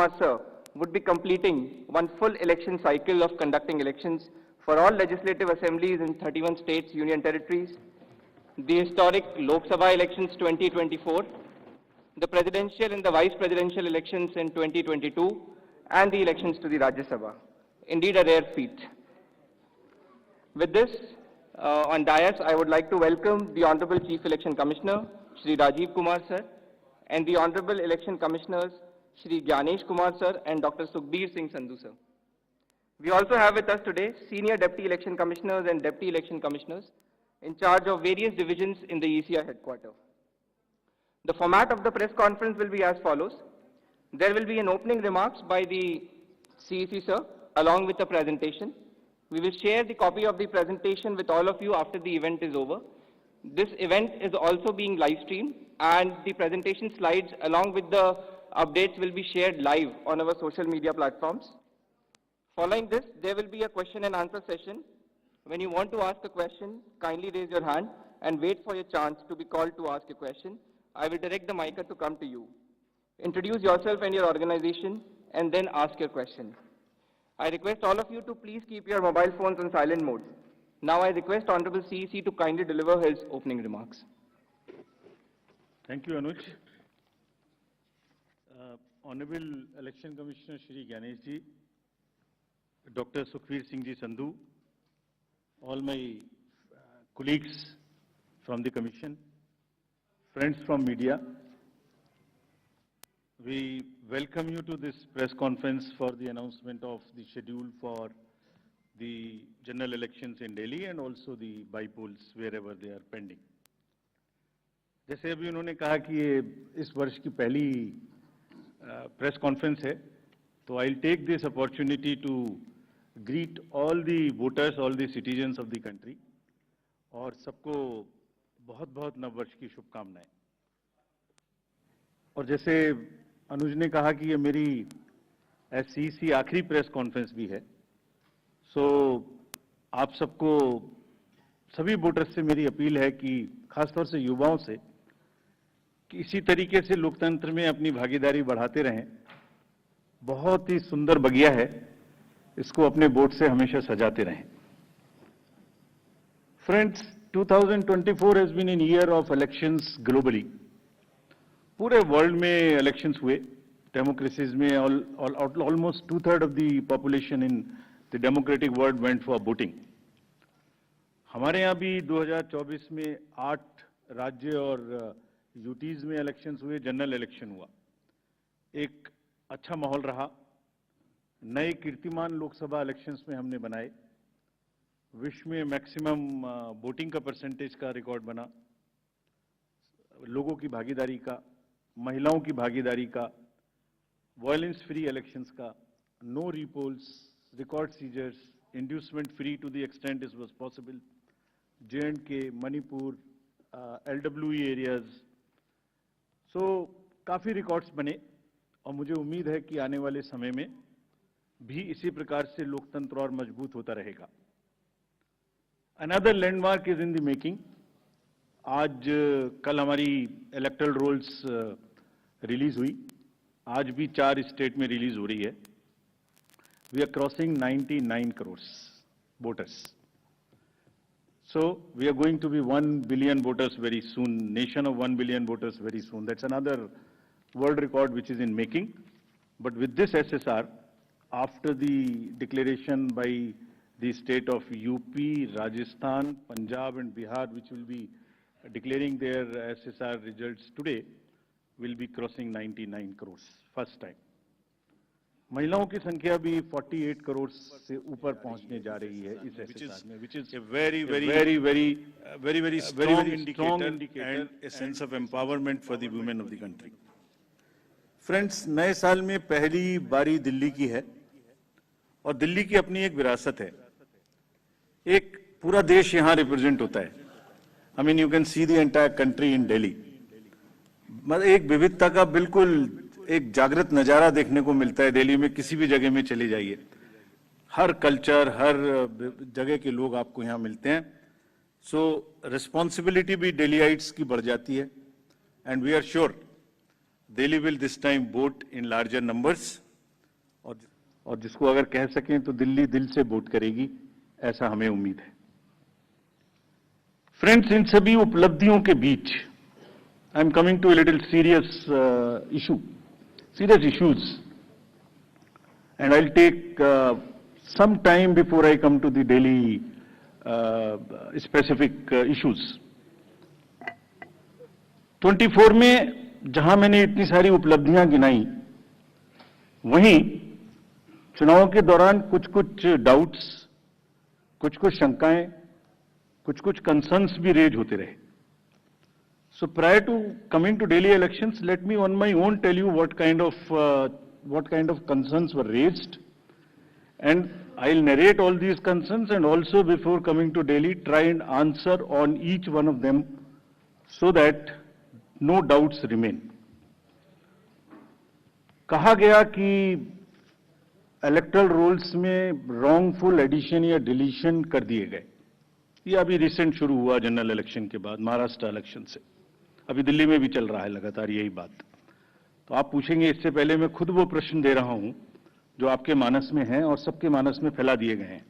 Kumar sir would be completing one full election cycle of conducting elections for all legislative assemblies in 31 states, union territories, the historic Lok Sabha elections 2024, the presidential and the vice presidential elections in 2022, and the elections to the Rajya Sabha. Indeed a rare feat. With this, on dais, I would like to welcome the Honorable Chief Election Commissioner, Shri Rajiv Kumar sir, and the Honorable Election Commissioners, Shri Gyanesh Kumar sir and Dr. Sukhbir Singh Sandhu sir. We also have with us today Senior Deputy Election Commissioners and Deputy Election Commissioners in charge of various divisions in the ECR headquarters. The format of the press conference will be as follows. There will be an opening remarks by the CEC sir along with a presentation. We will share the copy of the presentation with all of you after the event is over. This event is also being live streamed and the presentation slides along with the updates will be shared live on our social media platforms. Following this, there will be a question and answer session. When you want to ask a question, kindly raise your hand and wait for your chance to be called to ask a question. I will direct the mic to come to you. Introduce yourself and your organization and then ask your question. I request all of you to please keep your mobile phones on silent mode. Now I request Honorable CEC to kindly deliver his opening remarks. Thank you, Anuj. Honorable Election Commissioner Shri Gyanesh ji, Dr. Sukhbir Singh ji Sandhu, all my colleagues from the Commission, friends from media, we welcome you to this press conference for the announcement of the schedule for the general elections in Delhi and also the by-polls wherever they are pending. जैसे अभी उन्होंने कहा कि ये इस वर्ष की पहली प्रेस कॉन्फ्रेंस है, तो I will take this opportunity to greet all the voters, all the citizens of the country और सबको बहुत बहुत नववर्ष की शुभकामनाएं। और जैसे अनुज ने कहा कि ये मेरी एससीसी आखिरी प्रेस कॉन्फ्रेंस भी है, सो आप सबको, सभी वोटर्स से मेरी अपील है कि खासतौर से युवाओं से कि इसी तरीके से लोकतंत्र में अपनी भागीदारी बढ़ाते रहें। बहुत ही सुंदर बगिया है, इसको अपने वोट से हमेशा सजाते रहें। Friends, 2024 has been an year of elections globally. पूरे वर्ल्ड में इलेक्शंस हुए, डेमोक्रेसीज में almost 2/3 of the population in the democratic world went for voting. हमारे यहाँ भी 2024 में 8 राज्य और यूटीज में इलेक्शंस हुए, जनरल इलेक्शन हुआ। एक अच्छा माहौल रहा, नए कीर्तिमान लोकसभा इलेक्शंस में हमने बनाए, विश्व में मैक्सिमम वोटिंग का परसेंटेज का रिकॉर्ड बना, लोगों की भागीदारी का, महिलाओं की भागीदारी का, वायलेंस फ्री इलेक्शंस का, no repolls, record seizures, inducement free to the extent it was possible, J&K, Manipur, LWE areas. So काफ़ी रिकॉर्ड्स बने और मुझे उम्मीद है कि आने वाले समय में भी इसी प्रकार से लोकतंत्र और मजबूत होता रहेगा। Another landmark is in the making. आज कल हमारी इलेक्टोरल रोल्स रिलीज हुई, आज भी 4 स्टेट में रिलीज हो रही है। We are crossing 99 crore voters. So we are going to be 1 billion voters very soon, nation of 1 billion voters very soon. That's another world record which is in making. But with this SSR, after the declaration by the state of UP, Rajasthan, Punjab and Bihar, which will be declaring their SSR results today, will be crossing 99 crores, first time. महिलाओं की संख्या भी 48 करोड़ से ऊपर पहुंचने जा रही है इस एसएसआर में, which is a very strong indicator and a sense of empowerment for the women of the country. Friends, नए साल में पहली बारी दिल्ली की है और दिल्ली की अपनी एक विरासत है। एक पूरा देश यहाँ रिप्रेजेंट होता है। I mean, you can see the entire country in Delhi. मतलब एक विविधता का बिल्कुल एक जागृत नजारा देखने को मिलता है। दिल्ली में किसी भी जगह में चले जाइए, हर कल्चर, हर जगह के लोग आपको यहाँ मिलते हैं। सो रिस्पॉन्सिबिलिटी भी दिल्लीइट्स की बढ़ जाती है and we are sure Delhi will this time vote in larger numbers और जिसको अगर कह सकें तो दिल्ली दिल से वोट करेगी, ऐसा हमें उम्मीद है। फ्रेंड्स, इन सभी उपलब्धियों के बीच I am coming to a little serious issues, and I'll take some time before I come to the Delhi specific issues. 24 में जहां मैंने इतनी सारी उपलब्धियां गिनाई, वहीं चुनाव के दौरान कुछ डाउट्स, कुछ शंकाएं, कुछ कंसर्न्स भी रेज होते रहे. So prior to coming to Delhi elections, let me on my own tell you what kind of concerns were raised, and I'll narrate all these concerns, and also before coming to Delhi try and answer on each one of them so that no doubts remain. कहा गया कि electoral rolls में wrongful addition या deletion कर दिए गए. ये अभी रिसेंट शुरू हुआ जनरल इलेक्शन के बाद, महाराष्ट्र इलेक्शन से. अभी दिल्ली में भी चल रहा है लगातार यही बात. तो आप पूछेंगे, इससे पहले मैं खुद वो प्रश्न दे रहा हूं जो आपके मानस में हैं और सबके मानस में फैला दिए गए हैं.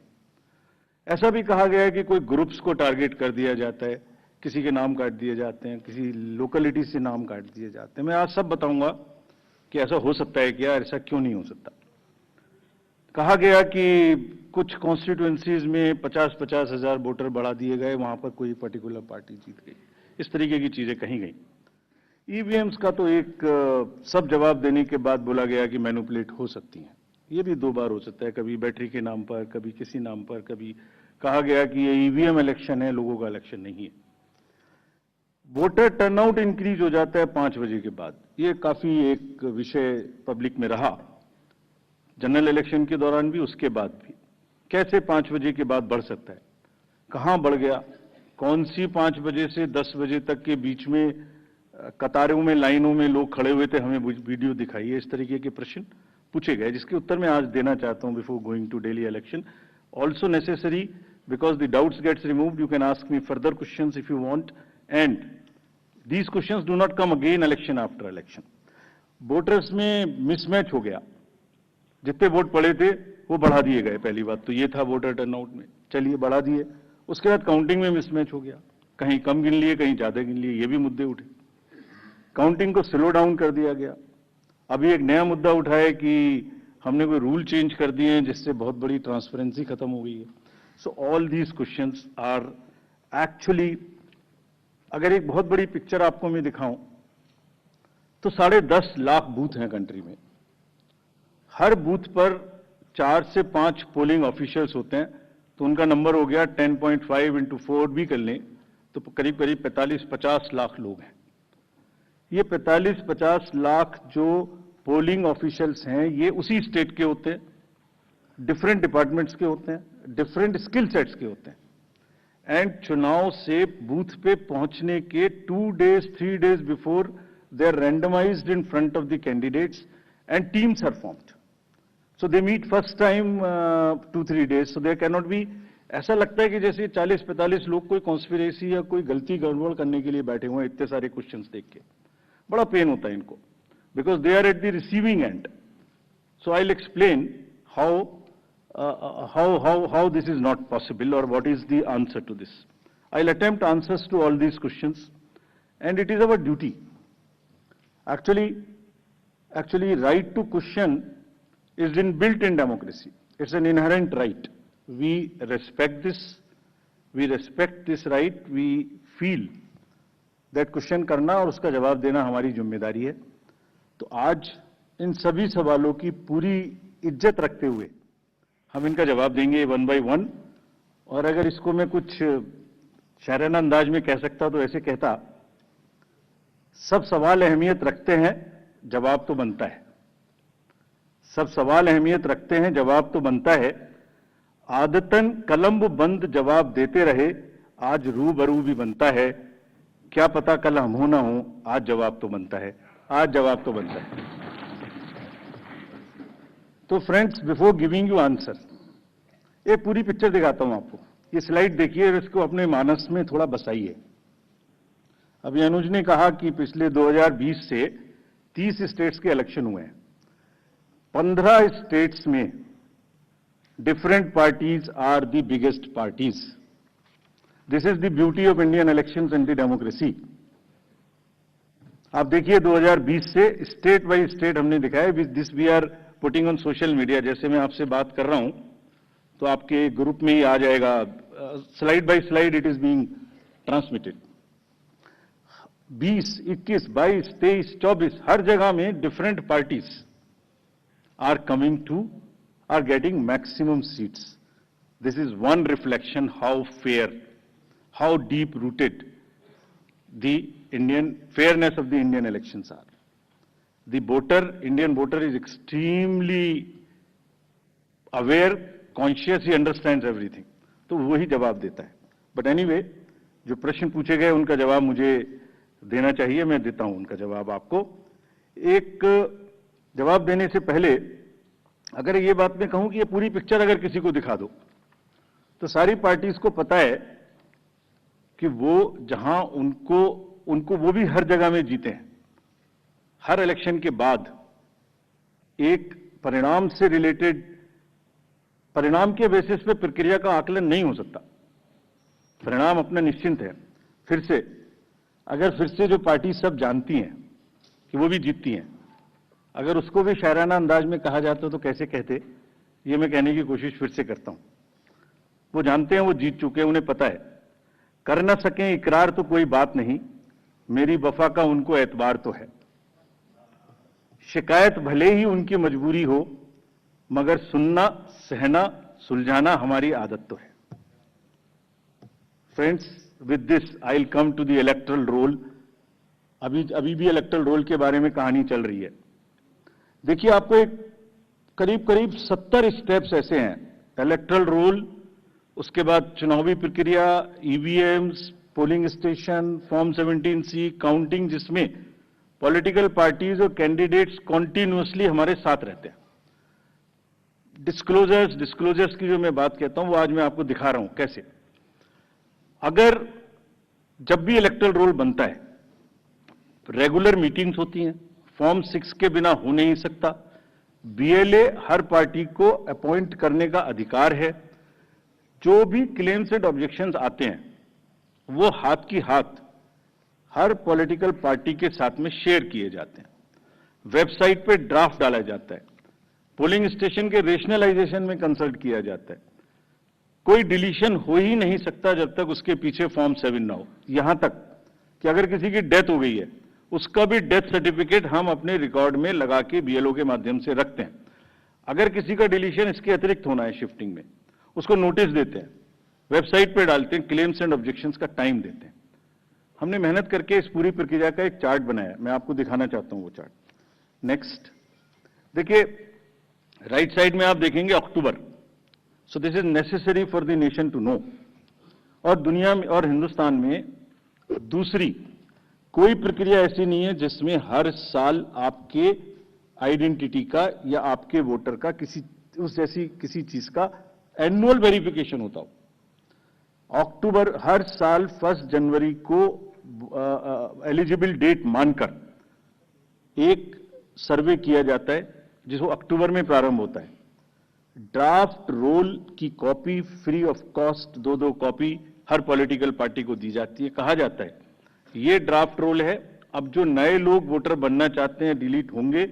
ऐसा भी कहा गया है कि कोई ग्रुप्स को टारगेट कर दिया जाता है, किसी के नाम काट दिए जाते हैं, किसी लोकेलिटी से नाम काट दिए जाते हैं. मैं आज सब बताऊंगा कि ऐसा हो सकता है क्या, ऐसा क्यों नहीं हो सकता. कहा गया कि कुछ कॉन्स्टिट्यूएंसीज में 50-50 हजार वोटर बढ़ा दिए गए, वहां पर कोई पर्टिकुलर पार्टी जीत गई. इस तरीके की चीजें कही गई. ईवीएम्स का तो एक सब जवाब देने के बाद बोला गया कि मैनिपुलेट हो सकती हैं. ये भी 2 बार हो सकता है, कभी बैटरी के नाम पर, कभी किसी नाम पर, कभी कहा गया कि ये ईवीएम इलेक्शन है, लोगों का इलेक्शन नहीं है. वोटर टर्नआउट इंक्रीज हो जाता है 5 बजे के बाद. ये काफी एक विषय पब्लिक में रहा, जनरल इलेक्शन के दौरान भी, उसके बाद भी. कैसे 5 बजे के बाद बढ़ सकता है, कहां बढ़ गया, कौन सी 5 बजे से 10 बजे तक के बीच में कतारों में, लाइनों में लोग खड़े हुए थे, हमें वीडियो दिखाइए. इस तरीके के प्रश्न पूछे गए, जिसके उत्तर मैं आज देना चाहता हूं before going to Delhi election. Also necessary, because the doubts gets removed, you can ask me further questions if you want, and these questions do not come again election after election. Voters में mismatch हो गया, जितने vote पड़े थे वो बढ़ा दिए गए. पहली बात तो ये था वोटर टर्नआउट में, चलिए बढ़ा दिए. उसके बाद काउंटिंग में मिसमैच हो गया, कहीं कम गिन लिए, कहीं ज्यादा गिन लिए. ये भी मुद्दे उठे. काउंटिंग को स्लो डाउन कर दिया गया. अभी एक नया मुद्दा उठा है कि हमने कोई रूल चेंज कर दिए हैं जिससे बहुत बड़ी ट्रांसपेरेंसी खत्म हो गई है. So all these questions are actually, अगर एक बहुत बड़ी पिक्चर आपको मैं दिखाऊं तो 10.5 लाख बूथ हैं कंट्री में. हर बूथ पर 4 से 5 पोलिंग ऑफिशियल्स होते हैं, तो उनका नंबर हो गया 10.5 into 4 भी कर लें तो करीब 45-50 लाख लोग हैं. ये 45-50 लाख जो पोलिंग ऑफिशियल्स हैं, ये उसी स्टेट के होते हैं, डिफरेंट डिपार्टमेंट्स के होते हैं, डिफरेंट स्किल सेट्स के होते हैं. एंड चुनाव से बूथ पे पहुंचने के 2 days 3 days before they are randomized in front of the candidates and teams are formed. So they meet first time 2-3 days. So there cannot be, ऐसा लगता है कि जैसे 40-45 लोग कोई कॉन्स्पिरेसी या कोई गलती गड़बड़ करने के लिए बैठे हुए हैं. इतने सारे क्वेश्चंस देख के बड़ा पेन होता है इनको, because they are at the receiving end. So I will explain how this is not possible or what is the answer to this. I will attempt answers to all these questions, and it is our duty. Actually, right to question is inbuilt in democracy. It's an inherent right. We respect this. We respect this right. We feel that question करना और उसका जवाब देना हमारी जिम्मेदारी है. तो आज इन सभी सवालों की पूरी इज्जत रखते हुए हम इनका जवाब देंगे 1 by 1. और अगर इसको मैं कुछ शायराना अंदाज में कह सकता तो ऐसे कहता, सब सवाल अहमियत रखते हैं, जवाब तो बनता है. सब सवाल अहमियत रखते हैं, जवाब तो बनता है. आदतन कलम बंद जवाब देते रहे, आज रूबरू भी बनता है. क्या पता कल हम हो ना हो, आज जवाब तो बनता है. आज जवाब तो बनता है. तो friends, before giving you answer, एक पूरी पिक्चर दिखाता हूं आपको. ये स्लाइड देखिए, इसको अपने मानस में थोड़ा बसाइए. अभी अनुज ने कहा कि पिछले 2020 से 30 स्टेट्स के इलेक्शन हुए हैं. 15 स्टेट्स में different parties are the biggest parties. This is the beauty of Indian elections and the democracy. आप देखिए 2020 से स्टेट बाय स्टेट हमने दिखाया, this we are putting on social media. जैसे मैं आपसे बात कर रहा हूं तो आपके ग्रुप में ही आ जाएगा, slide by slide it is being transmitted. 20, 21, 22, 23, 24 हर जगह में different parties are coming to are getting maximum seats. This is one reflection how fair, how deep rooted the fairness of the Indian elections are. The Indian voter is extremely aware, conscious, he understands everything. तो वही जवाब देता है। But anyway, जो प्रश्न पूछे गए उनका जवाब मुझे देना चाहिए, मैं देता हूं उनका जवाब आपको। एक जवाब देने से पहले अगर ये बात मैं कहूं कि ये पूरी पिक्चर अगर किसी को दिखा दो तो सारी पार्टीज को पता है कि वो जहां उनको वो भी हर जगह में जीते हैं। हर इलेक्शन के बाद एक परिणाम से रिलेटेड, परिणाम के बेसिस पे प्रक्रिया का आकलन नहीं हो सकता। परिणाम अपना निश्चिंत है। फिर से जो पार्टी सब जानती हैं कि वो भी जीतती हैं, अगर उसको भी शायराना अंदाज में कहा जाता तो कैसे कहते, ये मैं कहने की कोशिश फिर से करता हूं। वो जानते हैं वो जीत चुके हैं, उन्हें पता है। कर न सकें इकरार तो कोई बात नहीं, मेरी वफा का उनको एतबार तो है। शिकायत भले ही उनकी मजबूरी हो, मगर सुनना, सहना, सुलझाना हमारी आदत तो है। Friends, with this I will come to the electoral roll. अभी भी इलेक्टोरल रोल के बारे में कहानी चल रही है। देखिए, आपको एक करीब 70 स्टेप्स ऐसे हैं। इलेक्टोरल रोल, उसके बाद चुनावी प्रक्रिया, EVMs, polling station, form 17C, counting, जिसमें पॉलिटिकल पार्टीज और कैंडिडेट्स कॉन्टिन्यूअसली हमारे साथ रहते हैं। डिस्क्लोजर्स की जो मैं बात कहता हूं वो आज मैं आपको दिखा रहा हूं कैसे। अगर जब भी इलेक्टोरल रोल बनता है, रेगुलर मीटिंग्स होती हैं, फॉर्म 6 के बिना हो नहीं सकता। बीएलए हर पार्टी को अपॉइंट करने का अधिकार है। जो भी क्लेम्स एंड ऑब्जेक्शंस आते हैं वो हाथ की हाथ हर पॉलिटिकल पार्टी के साथ में शेयर किए जाते हैं। वेबसाइट पे ड्राफ्ट डाला जाता है। पोलिंग स्टेशन के रेशनलाइजेशन में कंसल्ट किया जाता है। कोई डिलीशन हो ही नहीं सकता जब तक उसके पीछे फॉर्म 7 ना हो। यहां तक कि अगर किसी की डेथ हो गई है, उसका भी डेथ सर्टिफिकेट हम अपने रिकॉर्ड में लगा के बीएलओ के माध्यम से रखते हैं। अगर किसी का डिलीशन इसके अतिरिक्त होना है शिफ्टिंग में, उसको नोटिस देते हैं, वेबसाइट पे डालते हैं, क्लेम्स एंड ऑब्जेक्शंस का टाइम देते हैं। हमने मेहनत करके इस पूरी प्रक्रिया का एक चार्ट बनाया, मैं आपको दिखाना चाहता हूं वो चार्ट। नेक्स्ट देखिए, राइट साइड में आप देखेंगे October. So this is necessary for the nation to know. और दुनिया में और हिंदुस्तान में दूसरी कोई प्रक्रिया ऐसी नहीं है जिसमें हर साल आपके आइडेंटिटी का या आपके वोटर का किसी चीज का एनुअल वेरिफिकेशन होता हो। अक्टूबर हर साल 1 जनवरी को एलिजिबल डेट मानकर एक सर्वे किया जाता है जिसको अक्टूबर में प्रारंभ होता है। ड्राफ्ट रोल की copy free of cost 2 copy her political party को दी जाती है। कहा जाता है ये ड्राफ्ट रोल है, अब जो नए लोग वोटर बनना चाहते हैं डिलीट होंगे,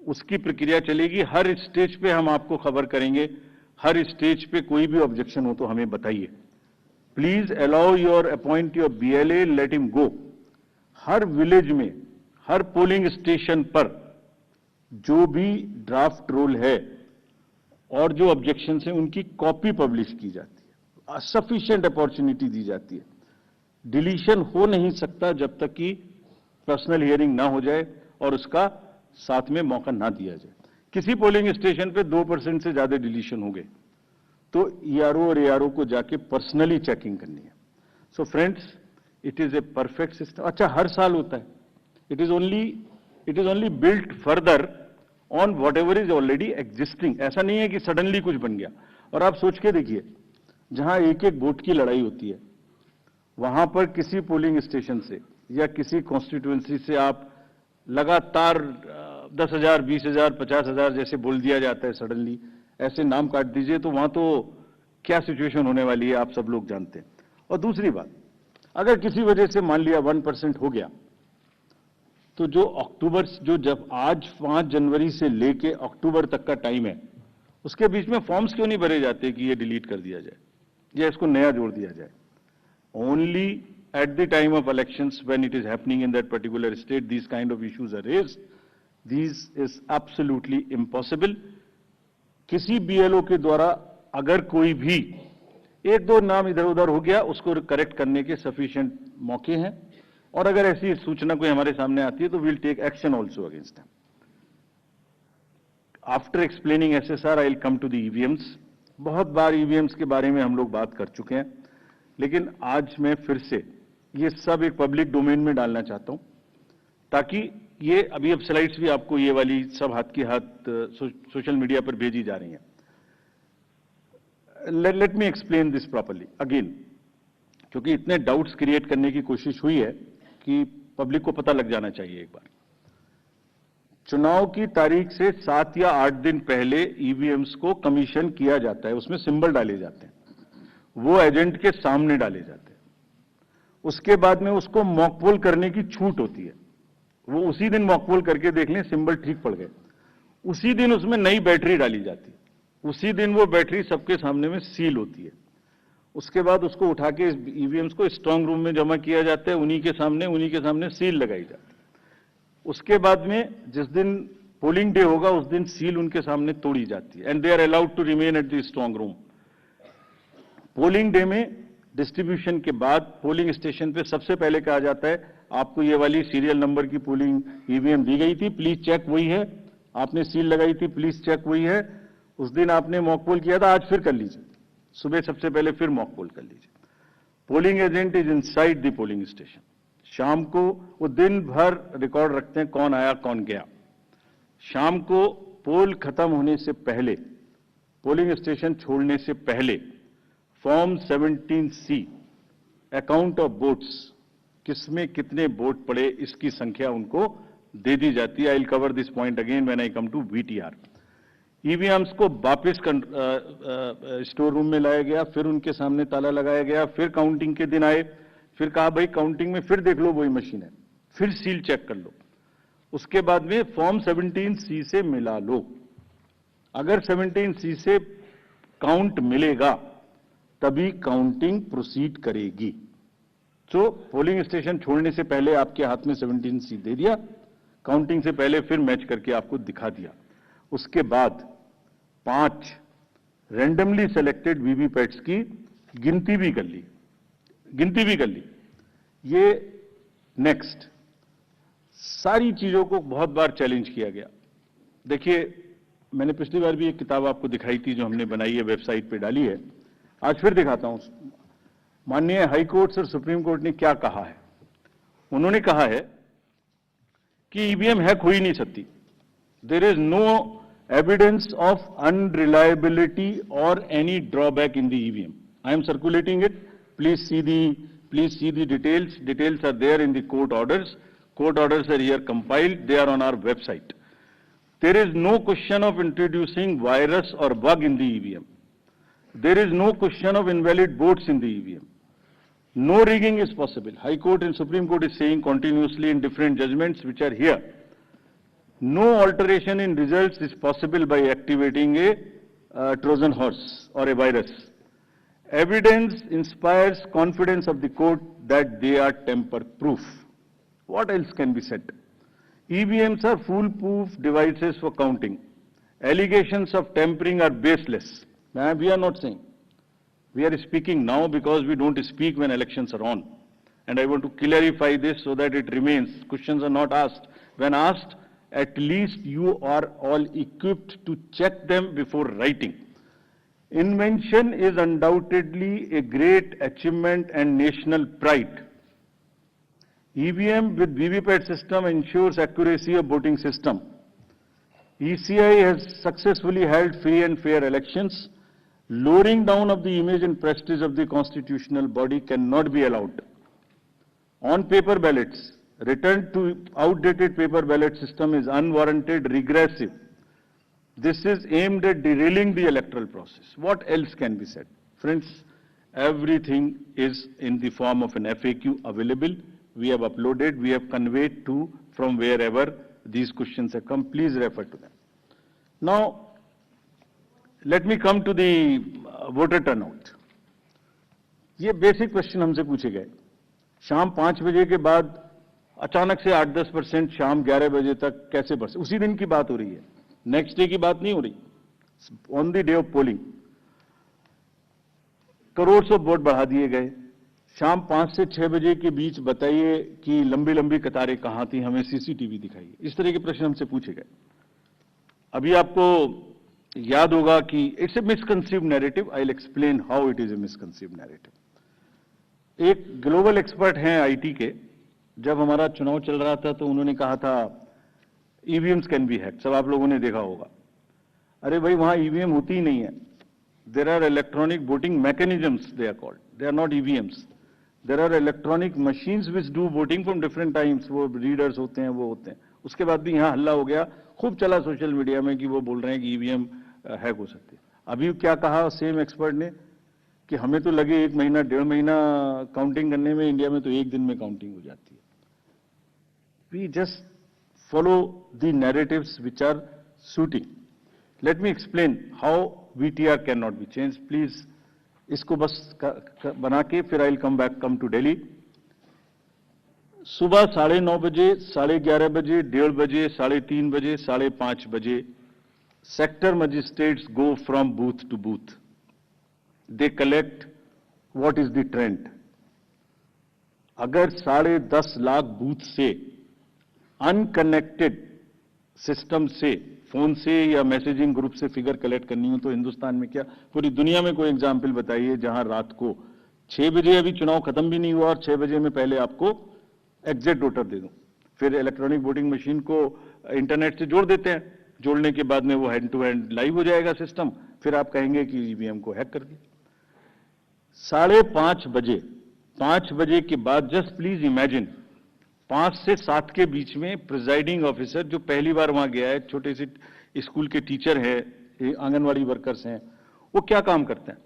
उसकी प्रक्रिया चलेगी। हर स्टेज पे हम आपको खबर करेंगे। हर स्टेज पे कोई भी ऑब्जेक्शन हो तो हमें बताइए। Please allow your appoint your BLA, let him go. हर विलेज में, हर पोलिंग स्टेशन पर जो भी ड्राफ्ट रोल है और जो ऑब्जेक्शन है उनकी कॉपी पब्लिश की जाती है। सफिशिएंट अपॉर्चुनिटी दी जाती है। डिलीशन हो नहीं सकता जब तक कि पर्सनल हियरिंग ना हो जाए और उसका साथ में मौका ना दिया जाए। किसी पोलिंग स्टेशन पे 2% से ज्यादा डिलीशन हो गए तो ईआरओ और एआरओ को जाके पर्सनली चेकिंग करनी है। So friends, it is a perfect system. अच्छा, हर साल होता है। It is only built further on what ever is already existing. ऐसा नहीं है कि सडनली कुछ बन गया। और आप सोच के देखिए, जहां एक वोट की लड़ाई होती है, वहां पर किसी पोलिंग स्टेशन से या किसी कॉन्स्टिट्यूएंसी से आप लगातार 10,000, 20,000, 50,000 जैसे बोल दिया जाता है सडनली, ऐसे नाम काट दीजिए, तो वहां तो क्या सिचुएशन होने वाली है आप सब लोग जानते हैं। और दूसरी बात, अगर किसी वजह से मान लिया 1% हो गया, तो जो अक्टूबर, जो जब आज 5 जनवरी से लेके अक्टूबर तक का टाइम है, उसके बीच में फॉर्म्स क्यों नहीं भरे जाते कि ये डिलीट कर दिया जाए या इसको नया जोड़ दिया जाए? Only at the time of elections, when it is happening in that particular state, these kind of issues are raised. This is absolutely impossible. किसी BLO के द्वारा अगर कोई भी एक दो नाम इधर उधर हो गया, उसको करेक्ट करने के सफिशिएंट मौके हैं, और अगर ऐसी सूचना कोई हमारे सामने आती है तो we'll take action also against them. After explaining SSR, I'll come to the EVMs. बहुत बार EVMs के बारे में हम लोग बात कर चुके हैं, लेकिन आज मैं फिर से ये सब एक पब्लिक डोमेन में डालना चाहता हूं, ताकि ये अभी अब स्लाइड्स भी आपको ये वाली सब हाथ की हाथ सोशल मीडिया पर भेजी जा रही हैं. Late me explain this properly again, क्योंकि इतने डाउट्स क्रिएट करने की कोशिश हुई है कि पब्लिक को पता लग जाना चाहिए. एक बार चुनाव की तारीख से 7 या 8 दिन पहले ईवीएम्स को कमीशन किया जाता है, उसमें सिंबल डाले जाते हैं, वो एजेंट के सामने डाले जाते हैं. उसके बाद में उसको मॉकपोल करने की छूट होती है, वो उसी दिन मॉकपोल करके देख लें सिंबल ठीक पड़ गए, उसी दिन उसमें नई बैटरी डाली जाती है, उसी दिन वो बैटरी सबके सामने में सील होती है. उसके बाद उसको उठा के ईवीएम्स को स्ट्रांग रूम में जमा किया जाता है, उन्हीं के सामने सील लगाई जाती है. उसके बाद में जिस दिन पोलिंग डे होगा उस दिन सील उनके सामने तोड़ी जाती है, and they are allowed to remain at the strong room. Polling day में डिस्ट्रीब्यूशन के बाद पोलिंग स्टेशन पे सबसे पहले कहा जाता है, आपको ये वाली सीरियल नंबर की पोलिंग ईवीएम दी गई थी, प्लीज चेक वही है, आपने सील लगाई थी, प्लीज चेक वही है, उस दिन आपने मॉक पोल किया था, आज फिर कर लीजिए, सुबह सबसे पहले फिर मॉक पोल कर लीजिए. Polling agent is inside the polling station. शाम को वो दिन भर रिकॉर्ड रखते हैं कौन आया कौन गया. शाम को पोल खत्म होने से पहले, पोलिंग स्टेशन छोड़ने से पहले form 17C account of votes, किसमें कितने वोट पड़े इसकी संख्या उनको दे दी जाती है. I will cover this point again when I come to VTR. EVMs को वापस स्टोर रूम में लाया गया, फिर उनके सामने ताला लगाया गया, फिर काउंटिंग के दिन आए, फिर कहा भाई काउंटिंग में फिर देख लो वही मशीन है, फिर सील चेक कर लो. उसके बाद में फॉर्म 17C से मिला लो. अगर 17C से काउंट मिलेगा तभी काउंटिंग प्रोसीड करेगी. तो पोलिंग स्टेशन छोड़ने से पहले आपके हाथ में 17C दे दिया, काउंटिंग से पहले फिर मैच करके आपको दिखा दिया. उसके बाद 5 रैंडमली सेलेक्टेड वीवीपैट्स की गिनती भी कर ली. ये नेक्स्ट सारी चीजों को बहुत बार चैलेंज किया गया. देखिए, मैंने पिछली बार भी एक किताब आपको दिखाई थी जो हमने बनाई है, वेबसाइट पे डाली है, आज फिर दिखाता हूं. माननीय हाई कोर्ट और सुप्रीम कोर्ट ने क्या कहा है. उन्होंने कहा है कि ईवीएम हैक हो ही नहीं सकती. There is no evidence of unreliability और any drawback in the EVM. I am circulating it. Please see the details. Details are there in the court orders. Court orders are here compiled. They are on our website. There is no question of introducing virus or bug in the EVM. There is no question of invalid votes in the EVM. No rigging is possible. High Court and Supreme Court is saying continuously in different judgments which are here. No alteration in results is possible by activating a Trojan horse or a virus. Evidence inspires confidence of the court that they are tamper-proof. What else can be said? EVMs are foolproof devices for counting. Allegations of tampering are baseless. We are not saying. We are speaking now because we don't speak when elections are on. And I want to clarify this so that it remains. Questions are not asked. When asked, at least you are all equipped to check them before writing. Invention is undoubtedly a great achievement and national pride. EVM with VVPAT system ensures accuracy of voting system. ECI has successfully held free and fair elections. Lowering down of the image and prestige of the constitutional body cannot be allowed. On paper ballots, return to outdated paper ballot system is unwarranted, regressive. This is aimed at derailing the electoral process. What else can be said? Friends, everything is in the form of an FAQ available. We have uploaded, we have conveyed to from wherever these questions have come. Please refer to them. Now, let me come to the voter turnout. ये basic question हमसे पूछे गए। शाम 5 बजे के बाद अचानक से 8-10% शाम 11 बजे तक कैसे बढ़ सकते? उसी दिन की बात हो रही है, नेक्स्ट डे की बात नहीं हो रही। On the day of polling crore of vote बढ़ा दिए गए। शाम 5 से 6 बजे के बीच बताइए कि लंबी लंबी कतारें कहां थी, हमें सीसीटीवी दिखाइए। इस तरह के प्रश्न हमसे पूछे गए। अभी आपको याद होगा कि it's a misconceived narrative. I will explain how it is a misconceived narrative. एक ग्लोबल एक्सपर्ट हैं आईटी के, जब हमारा चुनाव चल रहा था तो उन्होंने कहा था ईवीएम्स कैन बी हैक्ड। सब आप लोगों ने देखा होगा। अरे भाई, वहां ईवीएम होती ही नहीं है। There are electronic voting mechanisms, they are called, they are not EVMs. There are electronic machines which do voting from different times. वो रीडर्स होते हैं, वो होते हैं। उसके बाद भी यहां हल्ला हो गया, खूब चला सोशल मीडिया में कि वो बोल रहे हैं कि ईवीएम हैक हो सकती है। अभी क्या कहा सेम एक्सपर्ट ने कि हमें तो लगे 1 महीना 1.5 महीना काउंटिंग करने में, इंडिया में तो 1 दिन में काउंटिंग हो जाती है। We just follow the narratives which are suiting. Let me explain how VTR can not be change. Please इसको बस बना के फिर I will come to Delhi. सुबह 9:30 बजे, 11:30 बजे, 1:30 बजे, 3:30 बजे, 5:30 बजे sector magistrates go from booth to booth. They collect what is the trend. अगर 10.5 लाख बूथ से अनकनेक्टेड सिस्टम से, फोन से या मैसेजिंग ग्रुप से फिगर कलेक्ट करनी हो तो हिंदुस्तान में क्या, पूरी दुनिया में कोई एग्जाम्पल बताइए जहां रात को 6 बजे, अभी चुनाव खत्म भी नहीं हुआ और 6 बजे में पहले आपको एग्जिट वोटर दे दूं। फिर इलेक्ट्रॉनिक वोटिंग मशीन को इंटरनेट से जोड़ देते हैं, जोड़ने के बाद में वो हैंड टू हैंड लाइव हो जाएगा सिस्टम। फिर आप कहेंगे कि ईवीएम को हैक कर दिया। 5:30 बजे, 5 बजे के बाद जस्ट प्लीज इमेजिन 5 से 7 के बीच में प्रिजाइडिंग ऑफिसर जो पहली बार वहां गया है, छोटे से स्कूल के टीचर हैं, आंगनवाड़ी वर्कर्स हैं, वो क्या काम करते हैं?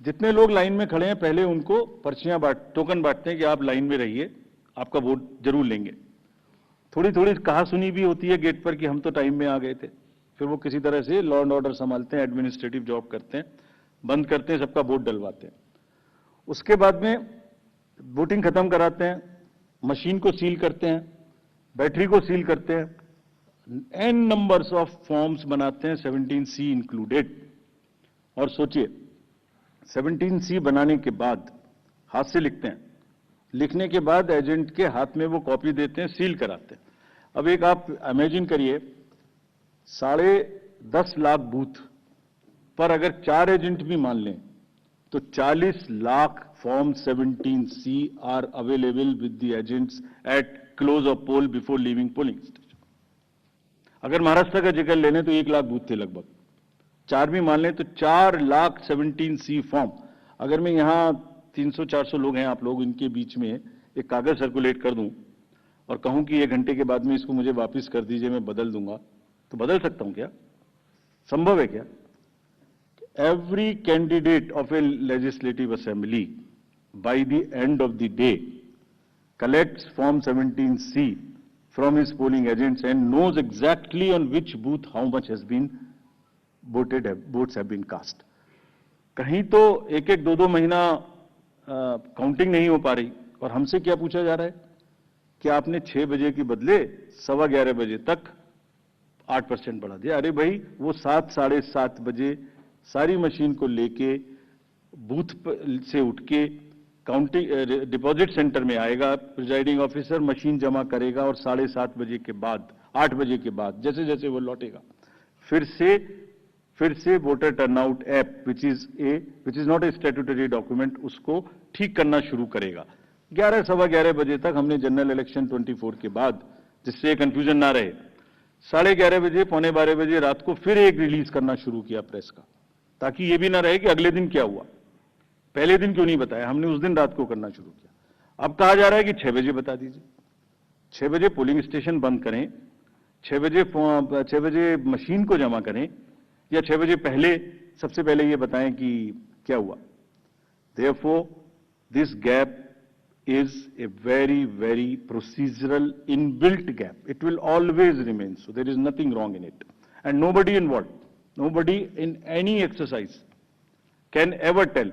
जितने लोग लाइन में खड़े हैं पहले उनको पर्चियां टोकन बांटते हैं कि आप लाइन में रहिए, आपका वोट जरूर लेंगे। थोड़ी थोड़ी कहा सुनी भी होती है गेट पर कि हम तो टाइम में आ गए थे। फिर वो किसी तरह से लॉ एंड ऑर्डर संभालते हैं, एडमिनिस्ट्रेटिव जॉब करते हैं, बंद करते हैं, सबका वोट डलवाते हैं। उसके बाद में वोटिंग खत्म कराते हैं, मशीन को सील करते हैं, बैटरी को सील करते हैं, एन नंबर्स ऑफ फॉर्म्स बनाते हैं, 17C इंक्लूडेड। और सोचिए 17C बनाने के बाद हाथ से लिखते हैं, लिखने के बाद एजेंट के हाथ में वो कॉपी देते हैं, सील कराते हैं। अब एक आप इमेजिन करिए 10.5 लाख बूथ पर अगर 4 एजेंट भी मान लें तो 40 lakh form 17C are available with the agents at close of poll before leaving polling station. अगर महाराष्ट्र का जिक्र लेने तो 1 लाख बूथ थे लगभग, 4 भी मान लें तो 4 लाख 17C फॉर्म। अगर मैं यहां 300-400 लोग हैं आप लोग, इनके बीच में एक कागज सर्कुलेट कर दूं और कहूं कि 1 घंटे के बाद में इसको मुझे वापस कर दीजिए, मैं बदल दूंगा, तो बदल सकता हूं क्या? संभव है क्या? Every candidate of A legislative assembly by the end of the day collects form 17C from his polling agents and knows exactly on which booth how much has been voted, votes have been cast. कहीं तो 1-1, 2-2 महीना counting नहीं हो पा रही और हमसे क्या पूछा जा रहा है कि आपने 6 बजे के बदले 11:15 बजे तक 8% बढ़ा दिया। अरे भाई, वो 7, 7:30 बजे सारी मशीन को लेके बूथ से उठ के काउंटिंग डिपॉजिट सेंटर में आएगा, प्रिजाइडिंग ऑफिसर मशीन जमा करेगा और 7:30 बजे के बाद, 8 बजे के बाद जैसे जैसे वो लौटेगा फिर से voter turnout app which is not a statutory document, उसको ठीक करना शुरू करेगा। 11, 11:15 बजे तक हमने जनरल इलेक्शन 24 के बाद, जिससे कंफ्यूजन ना रहे, 11:30 बजे, 11:45 बजे रात को फिर एक रिलीज करना शुरू किया प्रेस का, ताकि ये भी ना रहे कि अगले दिन क्या हुआ, पहले दिन क्यों नहीं बताया। हमने उस दिन रात को करना शुरू किया। अब कहा जा रहा है कि 6 बजे बता दीजिए। 6 बजे पोलिंग स्टेशन बंद करें, 6 बजे मशीन को जमा करें, या 6 बजे पहले सबसे पहले ये बताएं कि क्या हुआ। Therefore, this gap is a very, very procedural inbuilt gap. It will always remain so. There is nothing wrong in it. And nobody involved, nobody in any exercise can ever tell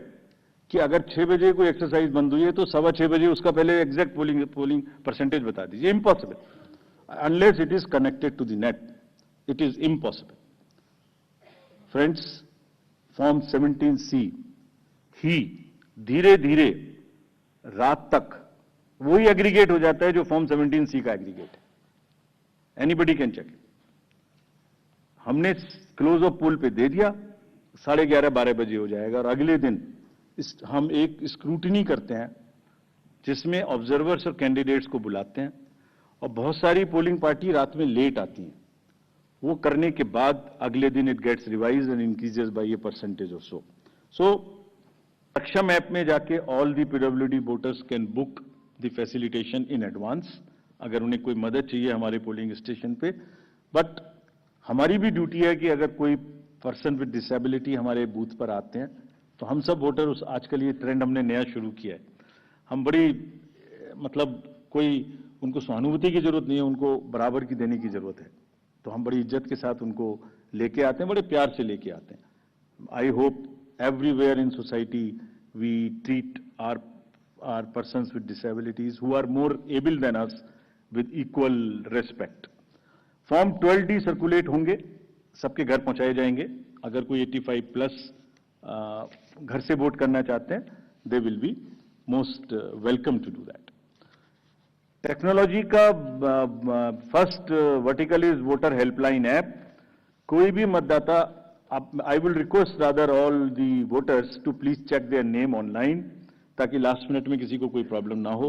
कि अगर 6 बजे कोई exercise बंद हुई है तो 6:15 बजे उसका पहले एग्जैक्ट पोलिंग परसेंटेज बता दीजिए। Impossible, unless it is connected to the net, it is impossible. Friends, form 17C ही धीरे धीरे रात तक वही एग्रीगेट हो जाता है जो फॉर्म 17C का एग्रीगेट है। Anybody can check. हमने क्लोज ऑफ पोल पे दे दिया, 11:30-12 बजे हो जाएगा, और अगले दिन हम एक स्क्रूटिनी करते हैं जिसमें ऑब्जर्वर्स और कैंडिडेट्स को बुलाते हैं, और बहुत सारी पोलिंग पार्टी रात में लेट आती हैं। वो करने के बाद अगले दिन it gets revise and increases by a percentage और सो सक्षम ऐप में जाके ऑल दी पीडब्ल्यूडी voters can book the facilitation in advance अगर उन्हें कोई मदद चाहिए हमारे पोलिंग स्टेशन पे। बट हमारी भी ड्यूटी है कि अगर कोई पर्सन विद डिसेबिलिटी हमारे बूथ पर आते हैं तो हम सब वोटर उस आजकल ये ट्रेंड हमने नया शुरू किया है, हम बड़ी कोई उनको सहानुभूति की जरूरत नहीं है, उनको बराबर की देने की जरूरत है, तो हम बड़ी इज्जत के साथ उनको लेके आते हैं, बड़े प्यार से लेके आते हैं। I hope everywhere in society we treat our persons with disabilities who are more able than us with equal respect. Form 12D circulate होंगे, सबके घर पहुंचाए जाएंगे। अगर कोई 85 प्लस घर से वोट करना चाहते हैं, they will be most welcome to do that. Technology का first vertical is voter helpline app. कोई भी मतदाता, I will request rather all the voters to please check their name online ताकि लास्ट मिनट में किसी को कोई प्रॉब्लम ना हो।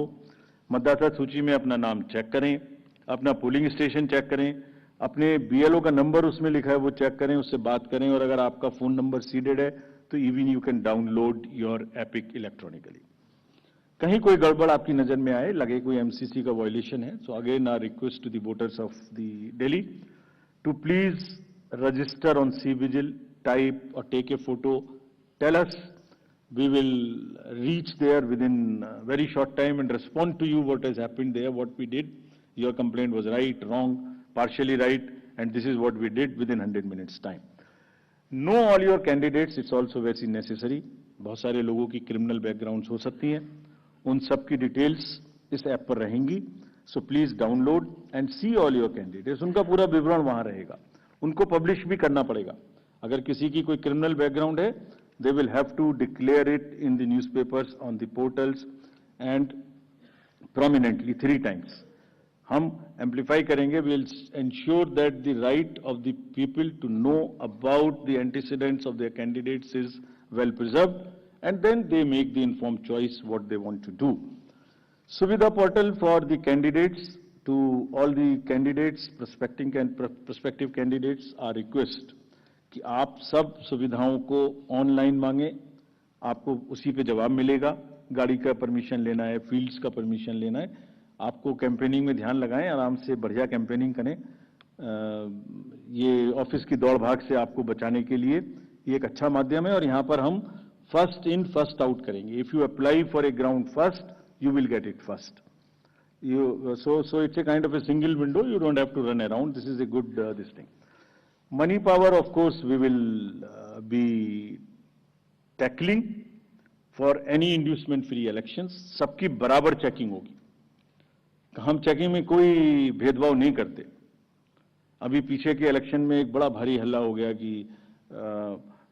मतदाता सूची में अपना नाम चेक करें, अपना पोलिंग स्टेशन चेक करें, अपने BLO का नंबर उसमें लिखा है वो चेक करें, उससे बात करें, और अगर आपका फोन नंबर सीडेड है तो even you can download your epic electronically. कहीं कोई गड़बड़ आपकी नजर में आए, लगे कोई MCC का वायलेशन है, so again our request to the voters of the Delhi to please register on CVigil, type or take a photo, tell us, we will reach there within a very short time and respond to you what has happened there, what we did. Your complaint was right, wrong, partially right, and this is what we did within 100 minutes time. Know all your candidates, it's also very necessary. बहुत सारे लोगों की criminal backgrounds हो सकती हैं, उन सब की details इस ऐप पर रहेंगी, so please download and see all your candidates. उनका पूरा विवरण वहां रहेगा, उनको पब्लिश भी करना पड़ेगा। अगर किसी की कोई क्रिमिनल बैकग्राउंड है, they will have to declare it in the newspapers, on the portals and prominently 3 times। हम एम्पलीफाई करेंगे, we will ensure that the right of the people to know about the antecedents of their candidates is well preserved, and then they make the informed choice what they want to do. Suvidha portal for the candidates, to all the candidates, prospective candidates are request कि आप सब सुविधाओं को online मांगे, आपको उसी पे जवाब मिलेगा। गाड़ी का परमिशन लेना है, फील्ड्स का परमिशन लेना है, आपको कैंपेनिंग में ध्यान लगाएं, आराम से बढ़िया कैंपेनिंग करें। ये ऑफिस की दौड़ भाग से आपको बचाने के लिए ये एक अच्छा माध्यम है, और यहाँ पर हम फर्स्ट इन फर्स्ट आउट करेंगे। If you apply for a ground first, you will get it first. So it's a kind of a single window. You don't have to run around. This is a good this thing. Money power, of course, we will be tackling for any inducement-free elections. सबकी बराबर checking होगी। हम checking में कोई भेदभाव नहीं करते। अभी पीछे के इलेक्शन में एक बड़ा भारी हल्ला हो गया कि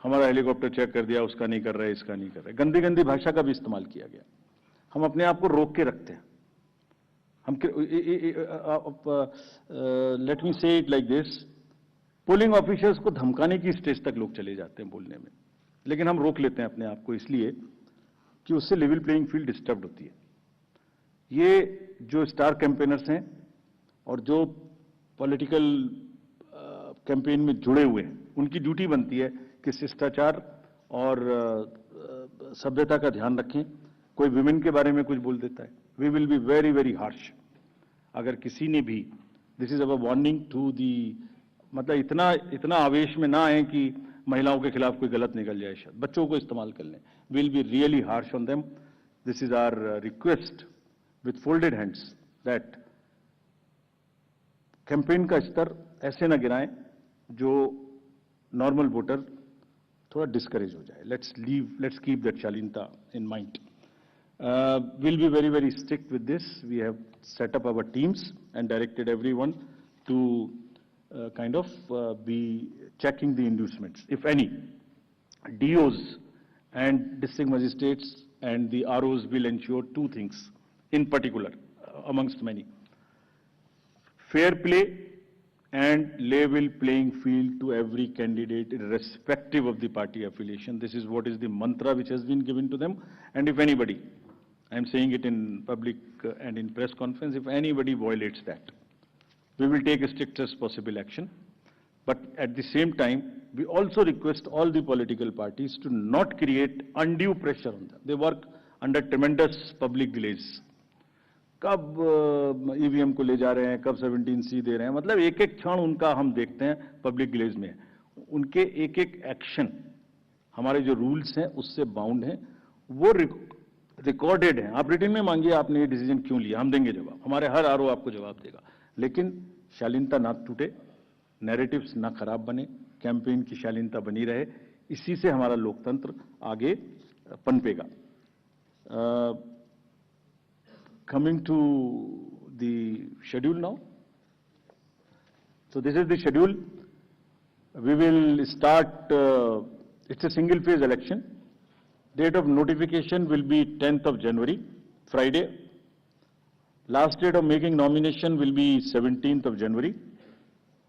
हमारा हेलीकॉप्टर चेक कर दिया, उसका नहीं कर रहा है, इसका नहीं कर रहा है। गंदी गंदी भाषा का भी इस्तेमाल किया गया। हम अपने आप को रोक के रखते हैं। हम लेट मी से it like this, polling officers को धमकाने की स्टेज तक लोग चले जाते हैं बोलने में, लेकिन हम रोक लेते हैं अपने आप को, इसलिए कि उससे लेवल प्लेइंग फील्ड डिस्टर्ब होती है। ये जो स्टार कैंपेनर्स हैं और जो पॉलिटिकल कैंपेन में जुड़े हुए हैं, उनकी ड्यूटी बनती है कि शिष्टाचार और सभ्यता का ध्यान रखें। कोई विमेन के बारे में कुछ बोल देता है, we will be very very harsh. अगर किसी ने भी, this is our warning to the, मतलब इतना आवेश में ना आए कि महिलाओं के खिलाफ कोई गलत निकल जाए, शायद बच्चों को इस्तेमाल कर लें, will be really harsh on them. This is our request with folded hands that campaign का स्तर ऐसे ना गिराएं जो नॉर्मल वोटर थोड़ा डिस्करेज हो जाए. लेट्स कीप दैट शालीनता in mind. We'll be very, very strict with this. We have set up our teams and directed everyone to kind of be checking the inducements, if any. DOs and district magistrates and the ROs will ensure two things in particular, amongst many. Fair play and level playing field to every candidate irrespective of the party affiliation. This is what is the mantra which has been given to them. And if anybody, I am saying it in public and in press conference, if anybody violates that, we will take strictest possible action. But at the same time, we also request all the political parties to not create undue pressure on them. They work under tremendous public delays. कब EVM को ले जा रहे हैं, कब 17C दे रहे हैं, मतलब एक एक क्षण उनका हम देखते हैं पब्लिक डिलेज में. उनके एक एक एक्शन हमारे जो रूल्स हैं उससे बाउंड हैं, वो रिकॉर्डेड हैं. आप रिटन में मांगिए आपने ये डिसीजन क्यों लिया, हम देंगे जवाब, हमारे हर आरओ आपको जवाब देगा. लेकिन शालीनता ना टूटे, नैरेटिव्स ना खराब बने, कैंपेन की शालीनता बनी रहे, इसी से हमारा लोकतंत्र आगे पनपेगा. Coming to the schedule now. So this is the schedule. We will start, it's a single phase election. Date of notification will be 10th of January, Friday. Last date of making nomination will be 17th of January.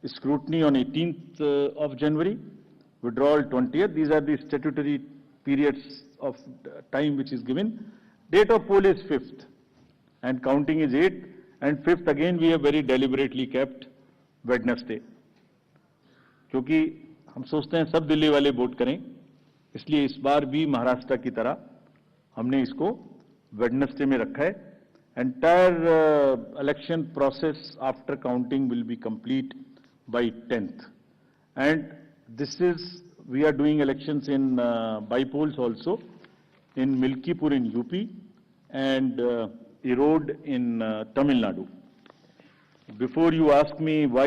Scrutiny on 18th of January. Withdrawal 20th. These are the statutory periods of time which is given. Date of poll is 5th. And counting is 8th, and 5th again we have very deliberately kept Wednesday. क्योंकि हम सोचते हैं सब दिल्ली वाले vote करें, इसलिए इस बार भी महाराष्ट्र की तरह हमने इसको वेडनेसडे में रखा है. Entire election process after counting will be complete by 10th. And this is, we are doing elections in by polls also in Milkipur in UP and Erode in Tamil Nadu. Before you ask me why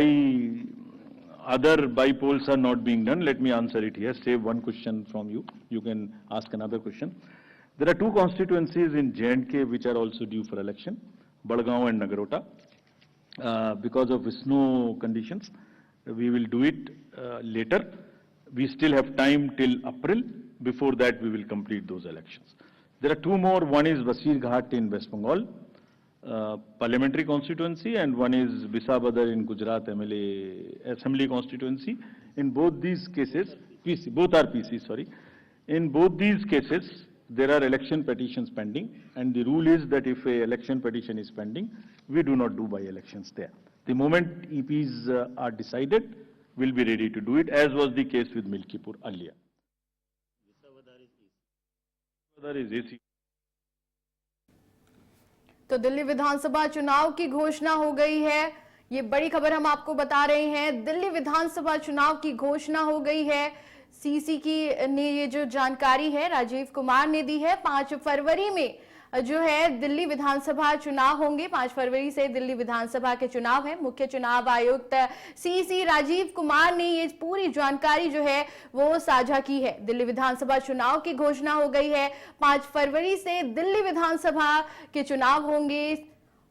other by polls are not being done, let me answer it here. Save one question from you. You can ask another question. There are two constituencies in J&K which are also due for election, Badgaon and Nagarota. Because of snow conditions, we will do it later. We still have time till April. Before that, we will complete those elections. There are two more. One is Basir Ghat in West Bengal, parliamentary constituency, and one is Bisabadar in Gujarat MLA assembly constituency. In both these cases, PC, both are PC, sorry. In both these cases, there are election petitions pending, and the rule is that if a election petition is pending, we do not do by-elections there. The moment EPs are decided, we'll be ready to do it, as was the case with Milkipur earlier. तो दिल्ली विधानसभा चुनाव की घोषणा हो गई है. ये बड़ी खबर हम आपको बता रहे हैं. दिल्ली विधानसभा चुनाव की घोषणा हो गई है. सीसी की ने ये जो जानकारी है राजीव कुमार ने दी है. 5 फरवरी में जो है दिल्ली विधानसभा चुनाव होंगे. 5 फरवरी से दिल्ली विधानसभा के चुनाव है. मुख्य चुनाव आयुक्त सीसी राजीव कुमार ने ये पूरी जानकारी जो है वो साझा की है. दिल्ली विधानसभा चुनाव की घोषणा हो गई है. 5 फरवरी से दिल्ली विधानसभा के चुनाव होंगे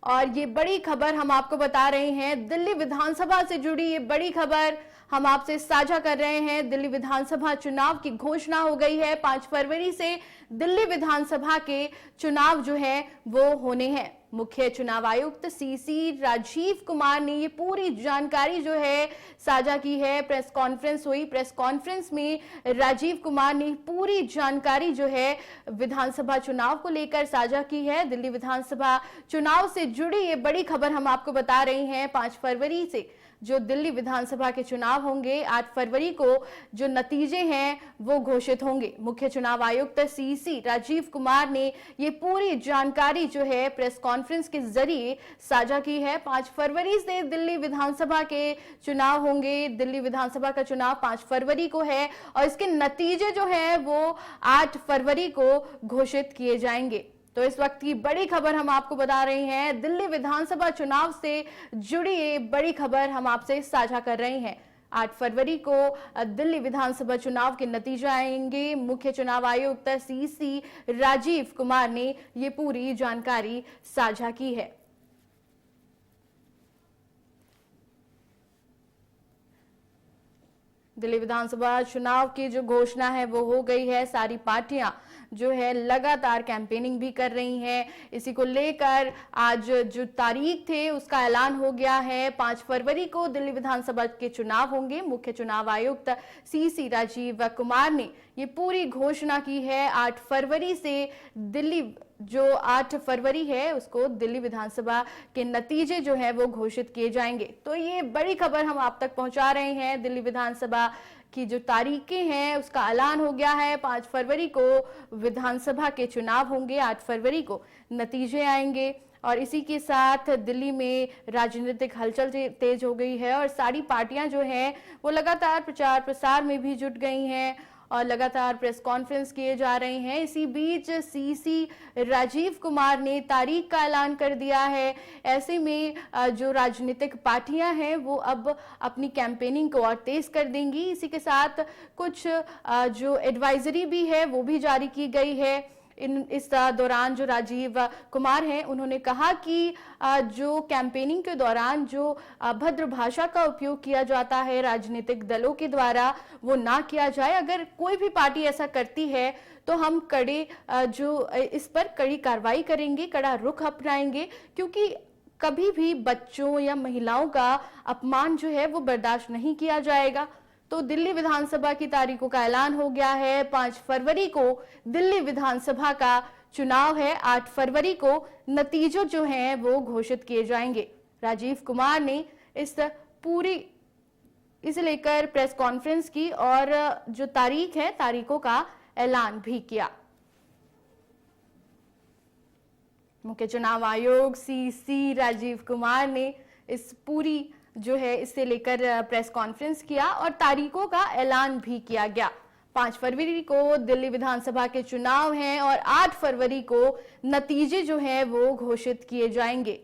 और ये बड़ी खबर हम आपको बता रहे हैं. दिल्ली विधानसभा से जुड़ी ये बड़ी खबर हम आपसे साझा कर रहे हैं. दिल्ली विधानसभा चुनाव की घोषणा हो गई है. 5 फरवरी से दिल्ली विधानसभा के चुनाव जो है वो होने हैं. मुख्य चुनाव आयुक्त सीसी राजीव कुमार ने ये पूरी जानकारी जो है साझा की है. प्रेस कॉन्फ्रेंस हुई. प्रेस कॉन्फ्रेंस में राजीव कुमार ने पूरी जानकारी जो है विधानसभा चुनाव को लेकर साझा की है. दिल्ली विधानसभा चुनाव से जुड़ी ये बड़ी खबर हम आपको बता रहे हैं. 5 फरवरी से जो दिल्ली विधानसभा के चुनाव होंगे 8 फरवरी को जो नतीजे हैं वो घोषित होंगे। मुख्य चुनाव आयुक्त सीसी राजीव कुमार ने ये पूरी जानकारी जो है प्रेस कॉन्फ्रेंस के जरिए साझा की है। 5 फरवरी से दिल्ली विधानसभा के चुनाव होंगे। दिल्ली विधानसभा का चुनाव 5 फरवरी को है और इसके नतीजे जो है वो 8 फरवरी को घोषित किए जाएंगे। तो इस वक्त की बड़ी खबर हम आपको बता रहे हैं, दिल्ली विधानसभा चुनाव से जुड़ी ये बड़ी खबर हम आपसे साझा कर रहे हैं। 8 फरवरी को दिल्ली विधानसभा चुनाव के नतीजे आएंगे। मुख्य चुनाव आयुक्त सीसी राजीव कुमार ने ये पूरी जानकारी साझा की है। दिल्ली विधानसभा चुनाव की जो घोषणा है वो हो गई है। सारी पार्टियां जो है लगातार कैंपेनिंग भी कर रही हैं। इसी को लेकर आज जो तारीख थे उसका ऐलान हो गया है। 5 फरवरी को दिल्ली विधानसभा के चुनाव होंगे। मुख्य चुनाव आयुक्त सीसी राजीव कुमार ने ये पूरी घोषणा की है। 8 फरवरी से दिल्ली जो 8 फरवरी है उसको दिल्ली विधानसभा के नतीजे जो है वो घोषित किए जाएंगे। तो ये बड़ी खबर हम आप तक पहुंचा रहे हैं। दिल्ली विधानसभा की जो तारीखें हैं उसका ऐलान हो गया है। 5 फरवरी को विधानसभा के चुनाव होंगे, 8 फरवरी को नतीजे आएंगे और इसी के साथ दिल्ली में राजनीतिक हलचल तेज हो गई है और सारी पार्टियां जो हैं वो लगातार प्रचार प्रसार में भी जुट गई हैं और लगातार प्रेस कॉन्फ्रेंस किए जा रहे हैं। इसी बीच सीसी राजीव कुमार ने तारीख का ऐलान कर दिया है। ऐसे में जो राजनीतिक पार्टियां हैं वो अब अपनी कैंपेनिंग को और तेज कर देंगी। इसी के साथ कुछ जो एडवाइजरी भी है वो भी जारी की गई है। इस दौरान जो राजीव कुमार हैं उन्होंने कहा कि जो कैंपेनिंग के दौरान जो अभद्र भाषा का उपयोग किया जाता है राजनीतिक दलों के द्वारा वो ना किया जाए। अगर कोई भी पार्टी ऐसा करती है तो हम इस पर कड़ी कार्रवाई करेंगे, कड़ा रुख अपनाएंगे, क्योंकि कभी भी बच्चों या महिलाओं का अपमान जो है वो बर्दाश्त नहीं किया जाएगा। तो दिल्ली विधानसभा की तारीखों का ऐलान हो गया है। 5 फरवरी को दिल्ली विधानसभा का चुनाव है। 8 फरवरी को नतीजों जो हैं वो घोषित किए जाएंगे। राजीव कुमार ने इसे लेकर प्रेस कॉन्फ्रेंस की और जो तारीख है तारीखों का ऐलान भी किया। मुख्य चुनाव आयोग सीसी राजीव कुमार ने इस पूरी जो है इससे लेकर प्रेस कॉन्फ्रेंस किया और तारीखों का ऐलान भी किया गया। 5 फरवरी को दिल्ली विधानसभा के चुनाव हैं और 8 फरवरी को नतीजे जो हैं वो घोषित किए जाएंगे।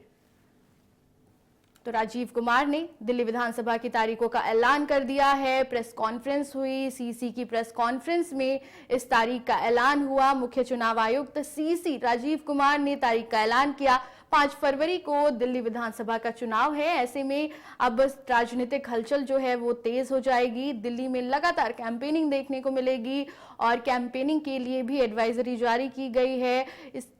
तो राजीव कुमार ने दिल्ली विधानसभा की तारीखों का ऐलान कर दिया है। प्रेस कॉन्फ्रेंस हुई, सीसी की प्रेस कॉन्फ्रेंस में इस तारीख का ऐलान हुआ। मुख्य चुनाव आयुक्त सीसी राजीव कुमार ने तारीख का ऐलान किया। 5 फरवरी को दिल्ली विधानसभा का चुनाव है। ऐसे में अब राजनीतिक हलचल जो है वो तेज हो जाएगी। दिल्ली में लगातार कैंपेनिंग देखने को मिलेगी और कैंपेनिंग के लिए भी एडवाइजरी जारी की गई है।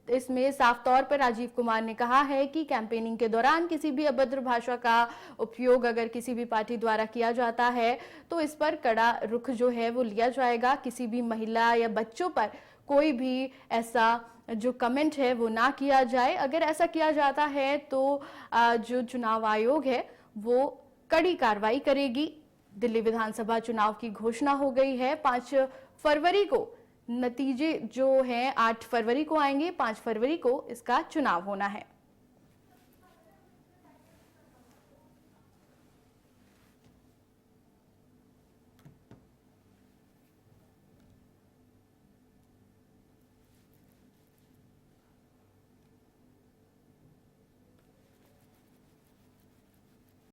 इसमें साफ तौर पर राजीव कुमार ने कहा है कि कैंपेनिंग के दौरान किसी भी अभद्र भाषा का उपयोग अगर किसी भी पार्टी द्वारा किया जाता है तो इस पर कड़ा रुख जो है वो लिया जाएगा। किसी भी महिला या बच्चों पर कोई भी ऐसा जो कमेंट है वो ना किया जाए। अगर ऐसा किया जाता है तो जो चुनाव आयोग है वो कड़ी कार्रवाई करेगी। दिल्ली विधानसभा चुनाव की घोषणा हो गई है। 5 फरवरी को नतीजे जो हैं 8 फरवरी को आएंगे, 5 फरवरी को इसका चुनाव होना है।